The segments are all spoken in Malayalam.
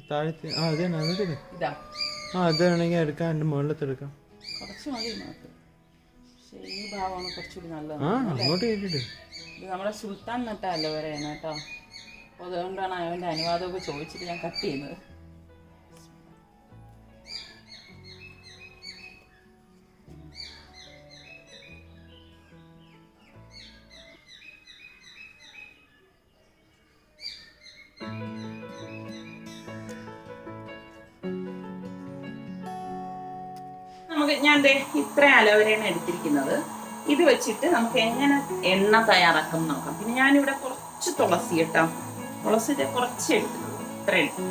താഴത്തെ അതെ ഇതാ അതാണെങ്കിൽ എടുക്കാം എൻ്റെ മുകളിലത്തെ എടുക്കാം കുറച്ച് മതി നോക്ക് പക്ഷേ ഈ ഭാഗമാണ് കുറച്ചുകൂടി നല്ലത് അങ്ങോട്ട് കേട്ടിട്ട് ഇത് നമ്മുടെ സുൽത്താൻ നട്ട അലോവേരയാണ് കേട്ടോ അപ്പോൾ അതുകൊണ്ടാണ് അവൻ്റെ അനുവാദമൊക്കെ ചോദിച്ചിട്ട് ഞാൻ കട്ട് ചെയ്യുന്നത് ഞാൻ ഇത്ര അലോവേരയാണ് എടുത്തിരിക്കുന്നത് ഇത് വെച്ചിട്ട് നമുക്ക് എങ്ങനെ എണ്ണ തയ്യാറാക്കാം നോക്കാം പിന്നെ ഞാനിവിടെ കുറച്ച് തുളസി കേട്ടോ തുളസി കുറച്ച് എടുക്കുന്നത് ഇത്ര എടുക്കും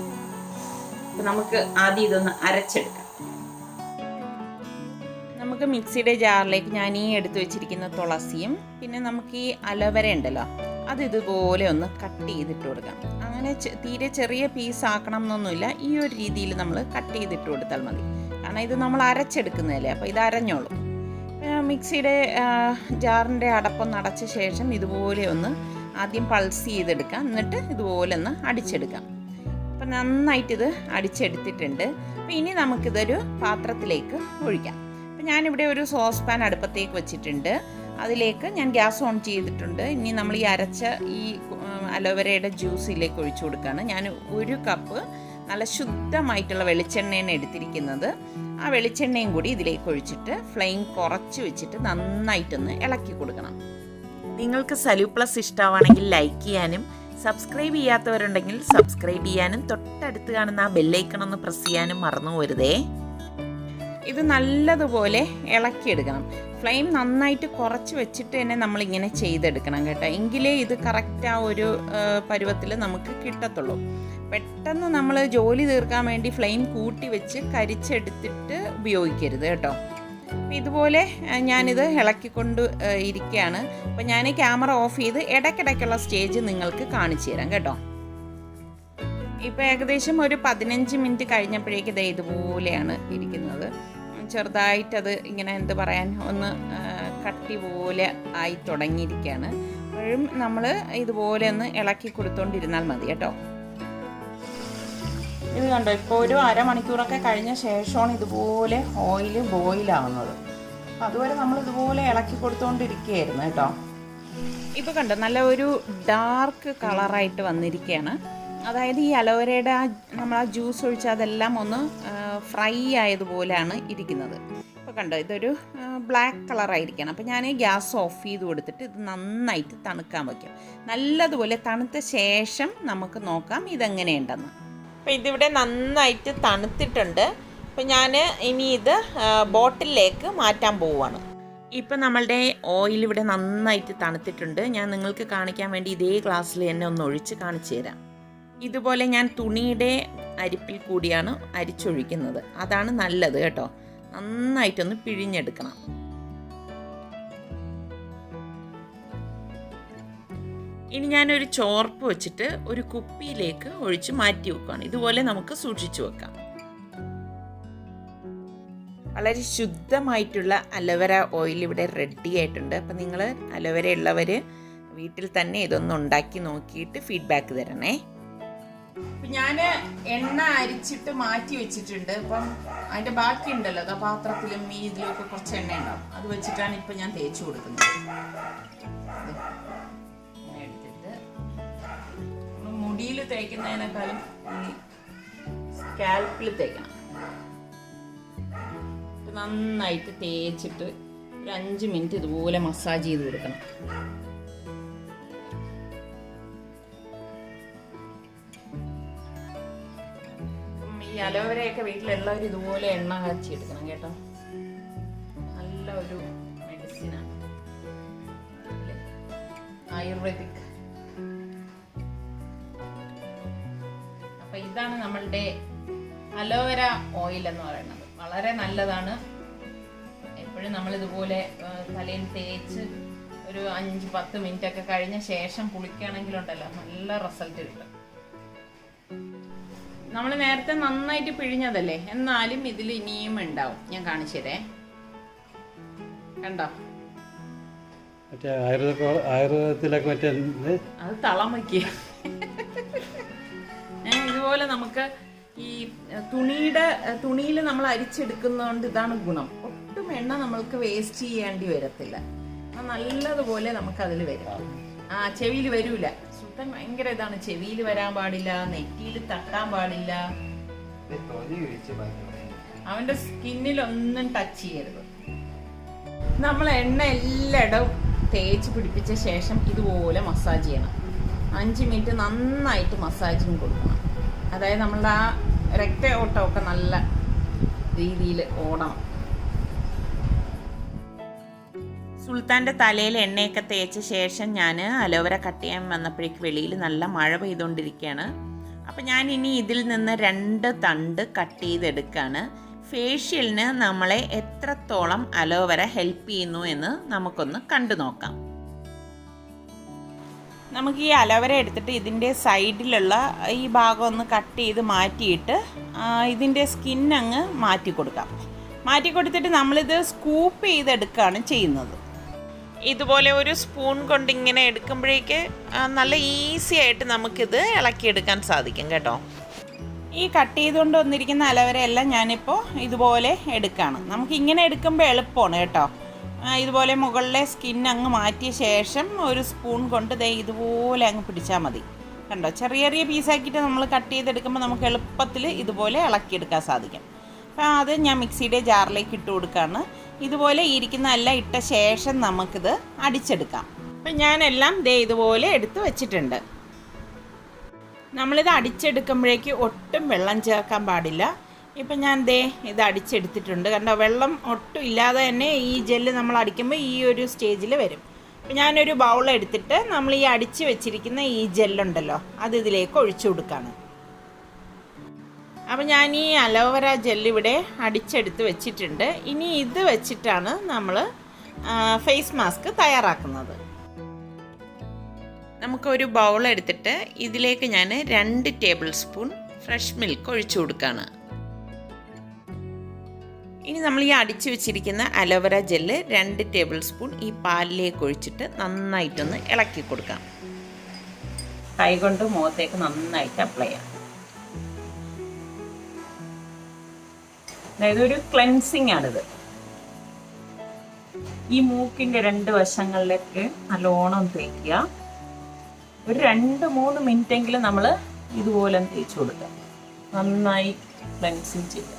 അപ്പൊ നമുക്ക് ആദ്യം ഇതൊന്ന് അരച്ചെടുക്കാം നമുക്ക് മിക്സിയുടെ ജാറിലേക്ക് ഞാൻ ഈ എടുത്തു വെച്ചിരിക്കുന്ന തുളസിയും പിന്നെ നമുക്ക് ഈ അലോവേര ഉണ്ടല്ലോ അത് ഇതുപോലെ ഒന്ന് കട്ട് ചെയ്തിട്ട് കൊടുക്കാം അങ്ങനെ തീരെ ചെറിയ പീസ് ആക്കണം എന്നൊന്നുമില്ല ഈ ഒരു രീതിയിൽ നമ്മൾ കട്ട് ചെയ്തിട്ട് കൊടുത്താൽ മതി കാരണം ഇത് നമ്മൾ അരച്ചെടുക്കുന്നതല്ലേ അപ്പോൾ ഇത് അരഞ്ഞോളും മിക്സിയുടെ ജാറിൻ്റെ അടപ്പൊന്ന് അടച്ച ശേഷം ഇതുപോലെ ഒന്ന് ആദ്യം പൾസ് ചെയ്തെടുക്കാം എന്നിട്ട് ഇതുപോലെ ഒന്ന് അടിച്ചെടുക്കാം അപ്പം നന്നായിട്ട് ഇത് അടിച്ചെടുത്തിട്ടുണ്ട് അപ്പം ഇനി നമുക്കിതൊരു പാത്രത്തിലേക്ക് ഒഴിക്കാം അപ്പം ഞാനിവിടെ ഒരു സോസ് പാൻ അടുപ്പത്തേക്ക് വെച്ചിട്ടുണ്ട് അതിലേക്ക് ഞാൻ ഗ്യാസ് ഓൺ ചെയ്തിട്ടുണ്ട് ഇനി നമ്മൾ ഈ അരച്ച ഈ അലോവേരയുടെ ജ്യൂസിലേക്ക് ഒഴിച്ചു കൊടുക്കുകയാണ് ഞാൻ 1 കപ്പ് നല്ല ശുദ്ധമായിട്ടുള്ള വെളിച്ചെണ്ണയാണ് എടുത്തിരിക്കുന്നത് ആ വെളിച്ചെണ്ണയും കൂടി ഇതിലേക്ക് ഒഴിച്ചിട്ട് ഫ്ലെയിം കുറച്ച് വെച്ചിട്ട് നന്നായിട്ടൊന്ന് ഇളക്കി കൊടുക്കണം നിങ്ങൾക്ക് സലു പ്ലസ് ഇഷ്ടമാണെങ്കിൽ ലൈക്ക് ചെയ്യാനും സബ്സ്ക്രൈബ് ചെയ്യാത്തവരുണ്ടെങ്കിൽ സബ്സ്ക്രൈബ് ചെയ്യാനും തൊട്ടടുത്ത് കാണുന്ന ആ ബെല്ലൈക്കൺ ഒന്ന് പ്രസ് ചെയ്യാനും മറന്നു പോരുതേ ഇത് നല്ലതുപോലെ ഇളക്കിയെടുക്കണം ഫ്ലെയിം നന്നായിട്ട് കുറച്ച് വെച്ചിട്ട് തന്നെ നമ്മളിങ്ങനെ ചെയ്തെടുക്കണം കേട്ടോ എങ്കിലേ ഇത് കറക്റ്റ് ആ ഒരു പരുവത്തിൽ നമുക്ക് കിട്ടത്തുള്ളൂ പെട്ടെന്ന് നമ്മൾ ജോലി തീർക്കാൻ വേണ്ടി ഫ്ലെയിം കൂട്ടി വെച്ച് കരിച്ചെടുത്തിട്ട് ഉപയോഗിക്കരുത് കേട്ടോ ഇതുപോലെ ഞാനിത് ഇളക്കിക്കൊണ്ട് ഇരിക്കുകയാണ് അപ്പം ഞാൻ ക്യാമറ ഓഫ് ചെയ്ത് ഇടയ്ക്കിടയ്ക്കുള്ള സ്റ്റേജ് നിങ്ങൾക്ക് കാണിച്ചു തരാം കേട്ടോ ഇപ്പോൾ ഏകദേശം ഒരു 15 മിനിറ്റ് കഴിഞ്ഞപ്പോഴേക്ക് ഇത് ഇതുപോലെയാണ് ഇരിക്കുന്നത് ചെറുതായിട്ടത് ഇങ്ങനെ എന്ത് പറയാൻ ഒന്ന് കട്ടി പോലെ ആയി തുടങ്ങിയിരിക്കുകയാണ് അപ്പോഴും നമ്മൾ ഇതുപോലെ ഒന്ന് ഇളക്കി കൊടുത്തോണ്ടിരുന്നാൽ മതി കേട്ടോ ഇത് കണ്ടോ ഇപ്പോൾ ഒരു അരമണിക്കൂറൊക്കെ കഴിഞ്ഞ ശേഷമാണ് ഇതുപോലെ ഓയിൽ ബോയിലാവുന്നത് അപ്പം അതുവരെ നമ്മൾ ഇതുപോലെ ഇളക്കി കൊടുത്തുകൊണ്ടിരിക്കുകയായിരുന്നു കേട്ടോ ഇപ്പോൾ കണ്ടോ നല്ല ഒരു ഡാർക്ക് കളറായിട്ട് വന്നിരിക്കുകയാണ് അതായത് ഈ അലോവേരയുടെ നമ്മൾ ആ ജ്യൂസ് ഒഴിച്ച് അതെല്ലാം ഒന്ന് ഫ്രൈ ആയതുപോലെയാണ് ഇരിക്കുന്നത് ഇപ്പോൾ കണ്ടോ ഇതൊരു ബ്ലാക്ക് കളറായിരിക്കണം അപ്പോൾ ഞാൻ ഗ്യാസ് ഓഫ് ചെയ്ത് കൊടുത്തിട്ട് ഇത് നന്നായിട്ട് തണുക്കാൻ വയ്ക്കും നല്ലതുപോലെ തണുത്ത ശേഷം നമുക്ക് നോക്കാം ഇതെങ്ങനെയുണ്ടെന്ന് അപ്പോൾ ഇതിവിടെ നന്നായിട്ട് തണുത്തിട്ടുണ്ട് അപ്പോൾ ഞാൻ ഇനി ഇത് ബോട്ടിലേക്ക് മാറ്റാൻ പോവുകയാണ് ഇപ്പം നമ്മളുടെ ഓയിൽ ഇവിടെ നന്നായിട്ട് തണുത്തിട്ടുണ്ട് ഞാൻ നിങ്ങൾക്ക് കാണിക്കാൻ വേണ്ടി ഇതേ ഗ്ലാസ്സിൽ തന്നെ ഒന്ന് ഒഴിച്ച് കാണിച്ചു തരാം ഇതുപോലെ ഞാൻ തുണിയുടെ അരിപ്പിൽ കൂടിയാണ് അരിച്ചൊഴിക്കുന്നത് അതാണ് നല്ലത് കേട്ടോ നന്നായിട്ടൊന്ന് പിഴിഞ്ഞെടുക്കണം ഇനി ഞാനൊരു ചോർപ്പ് വെച്ചിട്ട് ഒരു കുപ്പിയിലേക്ക് ഒഴിച്ച് മാറ്റി വെക്കുകയാണ് ഇതുപോലെ നമുക്ക് സൂക്ഷിച്ചു വെക്കാം വളരെ ശുദ്ധമായിട്ടുള്ള അലോവേര ഓയിൽ ഇവിടെ റെഡി ആയിട്ടുണ്ട് അപ്പം നിങ്ങൾ അലോവേര ഉള്ളവർ വീട്ടിൽ തന്നെ ഇതൊന്ന് ഉണ്ടാക്കി നോക്കിയിട്ട് ഫീഡ്ബാക്ക് തരണേ ഞാൻ എണ്ണ അരിച്ചിട്ട് മാറ്റി വെച്ചിട്ടുണ്ട് അപ്പം അതിൻ്റെ ബാക്കി ഉണ്ടല്ലോ അത് പാത്രത്തിലും ഈ ഇതിലൊക്കെ കുറച്ച് എണ്ണ ഉണ്ടാവും അത് വെച്ചിട്ടാണ് ഇപ്പം ഞാൻ തേച്ച് കൊടുക്കുന്നത് എടുത്തിട്ട് മുടിയിൽ തേക്കുന്നതിനേക്കാളും ഈ സ്കാൽപ്പിൽ തേക്കണം നന്നായിട്ട് തേച്ചിട്ട് ഒരു 5 മിനിറ്റ് ഇതുപോലെ മസാജ് ചെയ്ത് കൊടുക്കണം ഈ അലോവേരയൊക്കെ വീട്ടിലുള്ളവർ ഇതുപോലെ എണ്ണ കാച്ചി എടുക്കണം കേട്ടോ നല്ല ഒരു മെഡിസിനാണ് ആയുർവേദിക് അപ്പൊ ഇതാണ് നമ്മളുടെ അലോവേര ഓയിൽ എന്ന് പറയുന്നത് വളരെ നല്ലതാണ് എപ്പോഴും നമ്മളിതുപോലെ തലയിൽ തേച്ച് ഒരു 5-10 മിനിറ്റ് ഒക്കെ കഴിഞ്ഞ ശേഷം കുളിക്കുകയാണെങ്കിലുണ്ടല്ലോ നല്ല റിസൾട്ട് കിട്ടും നമ്മൾ നേരത്തെ നന്നായിട്ട് പിഴിഞ്ഞതല്ലേ എന്നാലും ഇതിൽ ഇനിയും ഉണ്ടാവും ഞാൻ കാണിച്ചു തരേ കണ്ടോ ആയുർവേദത്തിലൊക്കെ അത് തളം വയ്ക്കുക ഇതുപോലെ നമുക്ക് ഈ തുണിയിൽ നമ്മൾ അരിച്ചെടുക്കുന്നതുകൊണ്ട് ഇതാണ് ഗുണം. ഒട്ടും എണ്ണ നമ്മൾക്ക് വേസ്റ്റ് ചെയ്യേണ്ടി വരത്തില്ല. നല്ലതുപോലെ നമുക്ക് അതിൽ വരും. ചെവിയിൽ വരൂല. സുൽത്താൻ ഭയങ്കര ഇതാണ്, ചെവിയിൽ വരാൻ പാടില്ല, നെറ്റിയിൽ തട്ടാൻ പാടില്ല, അവന്റെ സ്കിന്നിലൊന്നും ടച്ച് ചെയ്യരുത്. നമ്മൾ എണ്ണ എല്ലായിടവും തേച്ച് പിടിപ്പിച്ച ശേഷം ഇതുപോലെ മസാജ് ചെയ്യണം. 5 മിനിറ്റ് നന്നായിട്ട് മസാജിങ് കൊടുക്കണം. അതായത് നമ്മളുടെ ആ രക്ത ഓട്ടമൊക്കെ നല്ല രീതിയിൽ ഓടണം. സുൽത്താൻ്റെ തലയിൽ എണ്ണയൊക്കെ തേച്ച ശേഷം ഞാൻ അലോവേര കട്ട് ചെയ്യാൻ വന്നപ്പോഴേക്ക് വെളിയിൽ നല്ല മഴ പെയ്തുകൊണ്ടിരിക്കുകയാണ്. അപ്പം ഞാൻ ഇനി ഇതിൽ നിന്ന് 2 തണ്ട് കട്ട് ചെയ്തെടുക്കുകയാണ്. ഫേഷ്യലിന് നമ്മളെ എത്രത്തോളം അലോവേര ഹെൽപ്പ് ചെയ്യുന്നു എന്ന് നമുക്കൊന്ന് കണ്ടു നോക്കാം. നമുക്ക് ഈ അലോവേര എടുത്തിട്ട് ഇതിൻ്റെ സൈഡിലുള്ള ഈ ഭാഗം ഒന്ന് കട്ട് ചെയ്ത് മാറ്റിയിട്ട് ഇതിൻ്റെ സ്കിന്നങ്ങ് മാറ്റി കൊടുക്കാം. മാറ്റി കൊടുത്തിട്ട് നമ്മളിത് സ്കൂപ്പ് ചെയ്തെടുക്കുകയാണ് ചെയ്യുന്നത്. ഇതുപോലെ ഒരു സ്പൂൺ കൊണ്ട് ഇങ്ങനെ എടുക്കുമ്പോഴേക്ക് നല്ല ഈസി ആയിട്ട് നമുക്കിത് ഇളക്കിയെടുക്കാൻ സാധിക്കും കേട്ടോ. ഈ കട്ട് ചെയ്തുകൊണ്ട് വന്നിരിക്കുന്ന അലോവേര എല്ലാം ഞാനിപ്പോൾ ഇതുപോലെ എടുക്കുകയാണ്. നമുക്ക് ഇങ്ങനെ എടുക്കുമ്പോൾ എളുപ്പമാണ് കേട്ടോ. ഇതുപോലെ മുകളിലെ സ്കിൻ അങ്ങ് മാറ്റിയ ശേഷം ഒരു സ്പൂൺ കൊണ്ട് ഇതുപോലെ അങ്ങ് പിടിച്ചാൽ മതി. കണ്ടോ, ചെറിയ ചെറിയ പീസാക്കിയിട്ട് നമ്മൾ കട്ട് ചെയ്തെടുക്കുമ്പോൾ നമുക്ക് എളുപ്പത്തിൽ ഇതുപോലെ ഇളക്കിയെടുക്കാൻ സാധിക്കും. അപ്പോൾ അത് ഞാൻ മിക്സിയുടെ ജാറിലേക്ക് ഇട്ട് കൊടുക്കുകയാണ്. ഇതുപോലെ ഇരിക്കുന്ന എല്ലാം ഇട്ട ശേഷം നമുക്കിത് അടിച്ചെടുക്കാം. അപ്പം ഞാനെല്ലാം ഇതുപോലെ എടുത്ത് വെച്ചിട്ടുണ്ട്. നമ്മളിത് അടിച്ചെടുക്കുമ്പോഴേക്ക് ഒട്ടും വെള്ളം ചേർക്കാൻ പാടില്ല. ഇപ്പം ഞാൻ ഇത് അടിച്ചെടുത്തിട്ടുണ്ട്. കണ്ടോ, വെള്ളം ഒട്ടും ഇല്ലാതെ തന്നെ ഈ ജെല്ല് നമ്മൾ അടിക്കുമ്പോൾ ഈ ഒരു സ്റ്റേജിൽ വരും. അപ്പം ഞാനൊരു ബൗൾ എടുത്തിട്ട് നമ്മൾ ഈ അടിച്ച് വെച്ചിരിക്കുന്ന ഈ ജെല്ലുണ്ടല്ലോ അത് ഇതിലേക്ക് ഒഴിച്ചു കൊടുക്കുകയാണ്. അപ്പം ഞാൻ ഈ അലോവേര ജെല്ല് ഇവിടെ അടിച്ചെടുത്ത് വെച്ചിട്ടുണ്ട്. ഇനി ഇത് വെച്ചിട്ടാണ് നമ്മൾ ഫേസ് മാസ്ക് തയ്യാറാക്കുന്നത്. നമുക്കൊരു ബൗൾ എടുത്തിട്ട് ഇതിലേക്ക് ഞാൻ 2 ടേബിൾ സ്പൂൺ ഫ്രഷ് മിൽക്ക് ഒഴിച്ചു കൊടുക്കുകയാണ്. ഇനി നമ്മൾ ഈ അടിച്ചു വെച്ചിരിക്കുന്ന അലോവേര ജെല്ല് 2 ടേബിൾ സ്പൂൺ ഈ പാലിലേക്ക് ഒഴിച്ചിട്ട് നന്നായിട്ടൊന്ന് ഇളക്കി കൊടുക്കാം. കൈകൊണ്ട് മുഖത്തേക്ക് നന്നായിട്ട് അപ്ലൈ ചെയ്യാം. അതായത് ഒരു ക്ലെൻസിങ് ആണിത്. ഈ മൂക്കിൻ്റെ 2 വശങ്ങളിലേക്ക് നല്ലോണം തേക്കുക. ഒരു 2-3 മിനിറ്റെങ്കിലും നമ്മൾ ഇതുപോലെ തേച്ച് കൊടുക്കുക. നന്നായി ക്ലെൻസിങ് ചെയ്യുക.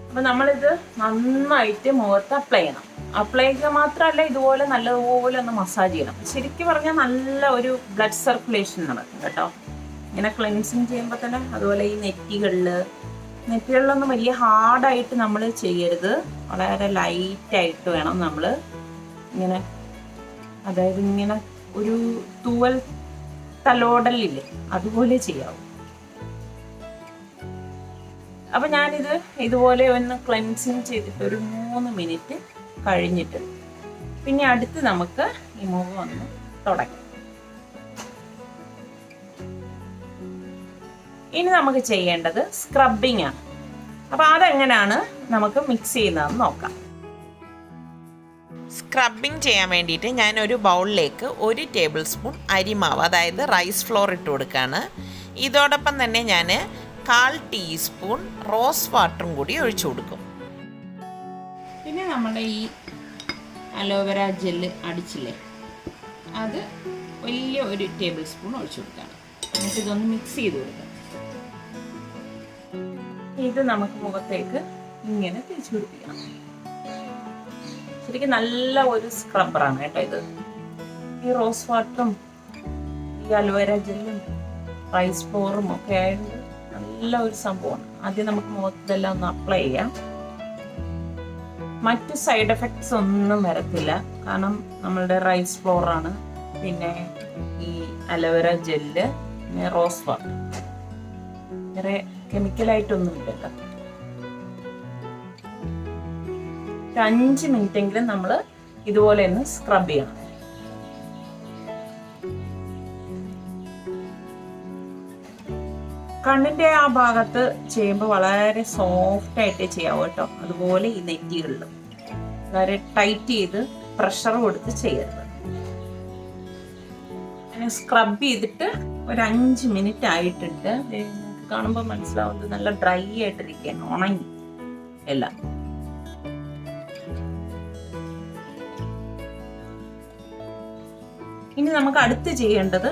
അപ്പം നമ്മളിത് നന്നായിട്ട് മുഖത്ത് അപ്ലൈ ചെയ്യണം. അപ്ലൈ ചെയ്യുക മാത്രമല്ല, ഇതുപോലെ നല്ലതുപോലെ ഒന്ന് മസാജ് ചെയ്യണം. ശരിക്കും പറഞ്ഞാൽ നല്ല ഒരു ബ്ലഡ് സർക്കുലേഷൻ നടക്കും കേട്ടോ. ഇങ്ങനെ ക്ലെൻസിങ് ചെയ്യുമ്പോൾ തന്നെ. അതുപോലെ ഈ നെറ്റികളിലൊന്നും വലിയ ഹാർഡായിട്ട് നമ്മൾ ചെയ്യരുത്. വളരെ ലൈറ്റായിട്ട് വേണം നമ്മൾ ഇങ്ങനെ, അതായത് ഇങ്ങനെ ഒരു തൂവൽ തലോടലില്ലേ അതുപോലെ ചെയ്യാവും. അപ്പം ഞാനിത് ഇതുപോലെ ഒന്ന് ക്ലെൻസിങ് ചെയ്തിട്ട് ഒരു 3 മിനിറ്റ് കഴിഞ്ഞിട്ട് പിന്നെ അടുത്ത് നമുക്ക് ഈ മുഖം ഒന്ന് തുടങ്ങാം. ഇനി നമുക്ക് ചെയ്യേണ്ടത് സ്ക്രബിങ് ആണ്. അപ്പോൾ അതെങ്ങനെയാണ് നമുക്ക് മിക്സ് ചെയ്യുന്നതെന്ന് നോക്കാം. സ്ക്രബിങ് ചെയ്യാൻ വേണ്ടിയിട്ട് ഞാനൊരു ബൗളിലേക്ക് 1 ടേബിൾ സ്പൂൺ അരിമാവ്, അതായത് റൈസ് ഫ്ലോർ ഇട്ട് കൊടുക്കുകയാണ്. ഇതോടൊപ്പം തന്നെ ഞാൻ 1/4 ടീസ്പൂൺ റോസ് വാട്ടറും കൂടി ഒഴിച്ചു കൊടുക്കും. പിന്നെ നമ്മുടെ ഈ അലോവേര ജെല്ല് അടിച്ചില്ലേ, അത് വലിയ 1 ടേബിൾ സ്പൂൺ ഒഴിച്ചു കൊടുക്കുകയാണ്. എന്നിട്ട് ഇതൊന്ന് മിക്സ് ചെയ്ത് കൊടുക്കാം. ഇത് നമുക്ക് മുഖത്തേക്ക് ഇങ്ങനെ തേച്ച് പിടിപ്പിക്കണം. ശരിക്കും നല്ല ഒരു സ്ക്രബ്ബറാണ് കേട്ടോ ഇത്. ഈ റോസ് വാട്ടറും ഈ അലോവേര ജെല്ലും റൈസ് ഫ്ലോറും ഒക്കെ ആയിട്ട് നല്ല ഒരു സംഭവമാണ്. ആദ്യം നമുക്ക് മുഖത്തെല്ലാം ഒന്ന് അപ്ലൈ ചെയ്യാം. മറ്റ് സൈഡ് എഫക്ട്സ് ഒന്നും വരത്തില്ല. കാരണം നമ്മളുടെ റൈസ് ഫ്ലോറാണ്, പിന്നെ ഈ അലോവേര ജെല്ല്, പിന്നെ റോസ് വാട്ടർ, വേറെ കെമിക്കലായിട്ടൊന്നും ഇല്ലല്ലോ. 5 മിനിറ്റെങ്കിലും നമ്മൾ ഇതുപോലെ ഒന്ന് സ്ക്രബ് ചെയ്യണം. കണ്ണിൻ്റെ ആ ഭാഗത്ത് ചെയ്യുമ്പോൾ വളരെ സോഫ്റ്റ് ആയിട്ട് ചെയ്യാവും കേട്ടോ. അതുപോലെ ഈ നെറ്റികളിൽ വളരെ ടൈറ്റ് ചെയ്ത് പ്രഷർ കൊടുത്ത് ചെയ്യരുത്. സ്ക്രബ് ചെയ്തിട്ട് ഒരു 5 മിനിറ്റ് ആയിട്ടുണ്ട്. നിങ്ങൾക്ക് കാണുമ്പോൾ മനസ്സിലാവുന്നത് നല്ല ഡ്രൈ ആയിട്ടിരിക്കുകയാണ്, ഉണങ്ങി എല്ലാം. ഇനി നമുക്ക് അടുത്ത് ചെയ്യേണ്ടത്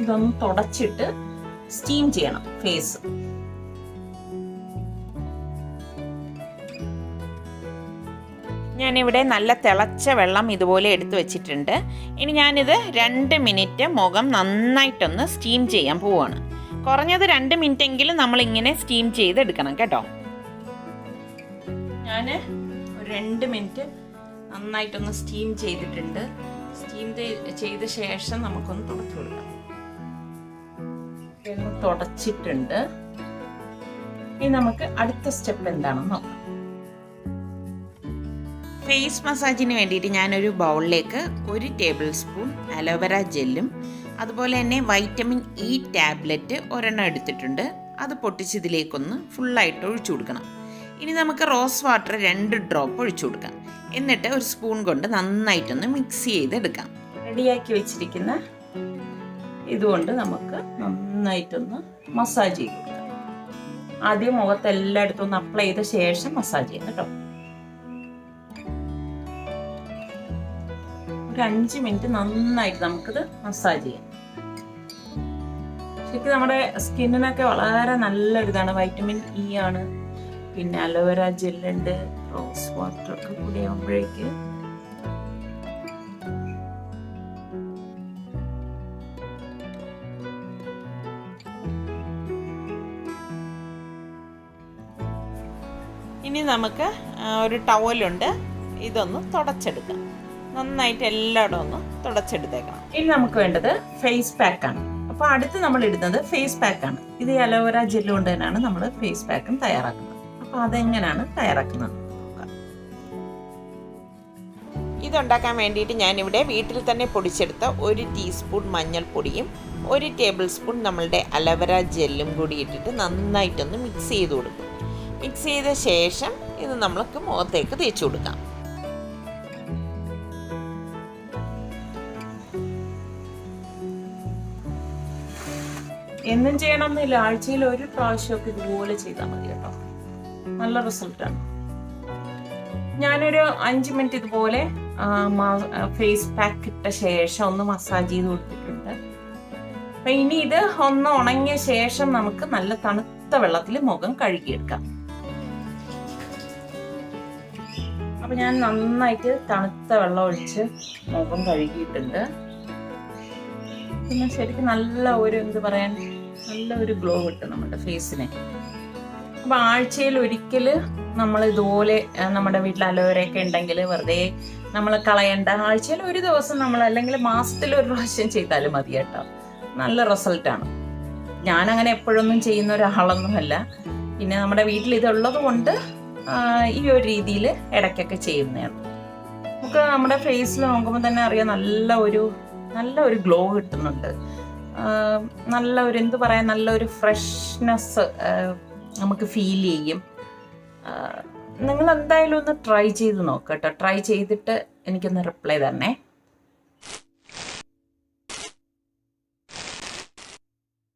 ഇതൊന്ന് തുടച്ചിട്ട് സ്റ്റീം ചെയ്യണം ഫേസ്. ഞാനിവിടെ നല്ല തിളച്ച വെള്ളം ഇതുപോലെ എടുത്തു വെച്ചിട്ടുണ്ട്. ഇനി ഞാനിത് 2 മിനിറ്റ് മുഖം നന്നായിട്ടൊന്ന് സ്റ്റീം ചെയ്യാൻ പോവുകയാണ്. കുറഞ്ഞത് 2 മിനിറ്റ് എങ്കിലും നമ്മളിങ്ങനെ സ്റ്റീം ചെയ്തെടുക്കണം കേട്ടോ. ഞാൻ ഒരു 2 മിനിറ്റ് നന്നായിട്ടൊന്ന് സ്റ്റീം ചെയ്തിട്ടുണ്ട്. സ്റ്റീം ചെയ്ത ശേഷം നമുക്കൊന്ന് തുടച്ചു കൊടുക്കാം. തുടച്ചിട്ടുണ്ട്. ഇനി നമുക്ക് അടുത്ത സ്റ്റെപ്പ് എന്താണെന്ന് നോക്കാം. ഫേസ് മസാജിന് വേണ്ടിയിട്ട് ഞാനൊരു ബൗളിലേക്ക് 1 ടേബിൾ സ്പൂൺ അലോവേര ജെല്ലും അതുപോലെ തന്നെ വൈറ്റമിൻ ഇ ടാബ്ലറ്റ് 1 എടുത്തിട്ടുണ്ട്. അത് പൊട്ടിച്ച് ഇതിലേക്കൊന്ന് ഫുള്ളായിട്ട് ഒഴിച്ചു കൊടുക്കണം. ഇനി നമുക്ക് റോസ് വാട്ടർ 2 ഡ്രോപ്പ് ഒഴിച്ചു കൊടുക്കാം. എന്നിട്ട് ഒരു സ്പൂൺ കൊണ്ട് നന്നായിട്ടൊന്ന് മിക്സ് ചെയ്തെടുക്കാം. റെഡിയാക്കി വെച്ചിരിക്കുന്ന ഇതുകൊണ്ട് നമുക്ക് നന്നായിട്ടൊന്ന് മസാജ് ചെയ്ത് കൊടുക്കാം. ആദ്യം മുഖത്ത് എല്ലായിടത്തും ഒന്ന് അപ്ലൈ ചെയ്ത ശേഷം മസാജ് ചെയ്യാം കേട്ടോ. ഒരു 5 മിനിറ്റ് നന്നായിട്ട് നമുക്കിത് മസാജ് ചെയ്യാം. ശരിക്കും നമ്മുടെ സ്കിന്നിനൊക്കെ വളരെ നല്ലൊരിതാണ്. വൈറ്റമിൻ ഇ ആണ്, പിന്നെ അലോവേര ജെല്ലുണ്ട്, റോസ് വാട്ടർ ഒക്കെ കൂടി ആകുമ്പോഴേക്ക് ഇനി നമുക്ക് ഒരു ടവലുണ്ട്, ഇതൊന്ന് തുടച്ചെടുക്കാം. നന്നായിട്ട് എല്ലായിടും ഒന്ന് തുടച്ചെടുത്തേക്കണം. ഇനി നമുക്ക് വേണ്ടത് ഫേസ് പാക്കാണ്. അപ്പോൾ അടുത്ത് നമ്മൾ ഇടുന്നത് ഫേസ് പാക്കാണ്. ഇത് അലോവേര ജെല്ല് കൊണ്ട് തന്നെയാണ് നമ്മൾ ഫേസ് പാക്കും തയ്യാറാക്കുന്നത്. അപ്പോൾ അതെങ്ങനെയാണ് തയ്യാറാക്കുന്നത് നോക്കാം. ഇതുണ്ടാക്കാൻ വേണ്ടിയിട്ട് ഞാനിവിടെ വീട്ടിൽ തന്നെ പൊടിച്ചെടുത്ത 1 ടീസ്പൂൺ മഞ്ഞൾപ്പൊടിയും 1 ടേബിൾ സ്പൂൺ നമ്മളുടെ അലോവേര ജെല്ലും കൂടി ഇട്ടിട്ട് നന്നായിട്ടൊന്ന് മിക്സ് ചെയ്ത് കൊടുക്കും. മിക്സ് ചെയ്ത ശേഷം ഇത് നമ്മൾക്ക് മുഖത്തേക്ക് തേച്ച് കൊടുക്കാം. എന്നും ചെയ്യണമെന്നില്ല, ആഴ്ചയിൽ 1 പ്രാവശ്യമൊക്കെ ഇതുപോലെ ചെയ്താൽ മതി കേട്ടോ. നല്ല റിസൾട്ടാണ്. ഞാനൊരു 5 മിനിറ്റ് ഇതുപോലെ ഫേസ് പാക്ക് ഇട്ട ശേഷം ഒന്ന് മസാജ് ചെയ്ത് കൊടുത്തിട്ടുണ്ട്. അപ്പം ഇനി ഇത് ഒന്ന് ഉണങ്ങിയ ശേഷം നമുക്ക് നല്ല തണുത്ത വെള്ളത്തിൽ മുഖം കഴുകിയെടുക്കാം. അപ്പം ഞാൻ നന്നായിട്ട് തണുത്ത വെള്ളം ഒഴിച്ച് മുഖം കഴുകിയിട്ടുണ്ട്. പിന്നെ ശരിക്കും നല്ല ഒരു ഗ്ലോ കിട്ടും നമ്മുടെ ഫേസിന്. അപ്പം ആഴ്ചയിൽ ഒരിക്കൽ നമ്മൾ ഇതുപോലെ നമ്മുടെ വീട്ടിൽ അലോവേരയൊക്കെ ഉണ്ടെങ്കിൽ വെറുതെ നമ്മൾ കളയേണ്ട. ആഴ്ചയിൽ 1 ദിവസം നമ്മൾ അല്ലെങ്കിൽ മാസത്തിൽ 1 പ്രാവശ്യം ചെയ്താലും മതി കേട്ടോ. നല്ല റിസൾട്ടാണ്. ഞാനങ്ങനെ എപ്പോഴൊന്നും ചെയ്യുന്ന ഒരാളൊന്നുമല്ല. പിന്നെ നമ്മുടെ വീട്ടിൽ ഇതുള്ളത് കൊണ്ട് ഈ ഒരു രീതിയിൽ ഇടയ്ക്കൊക്കെ ചെയ്യുന്നതാണ്. നമുക്ക് നമ്മുടെ ഫേസിൽ നോക്കുമ്പോൾ തന്നെ അറിയാം നല്ല ഒരു ഗ്ലോ കിട്ടുന്നുണ്ട്. നല്ലൊരു ഫ്രഷ്നെസ് നമുക്ക് ഫീൽ ചെയ്യും. നിങ്ങൾ എന്തായാലും ഒന്ന് ട്രൈ ചെയ്ത് നോക്കട്ടോ. ട്രൈ ചെയ്തിട്ട് എനിക്കൊന്ന് റിപ്ലൈ തരണേ.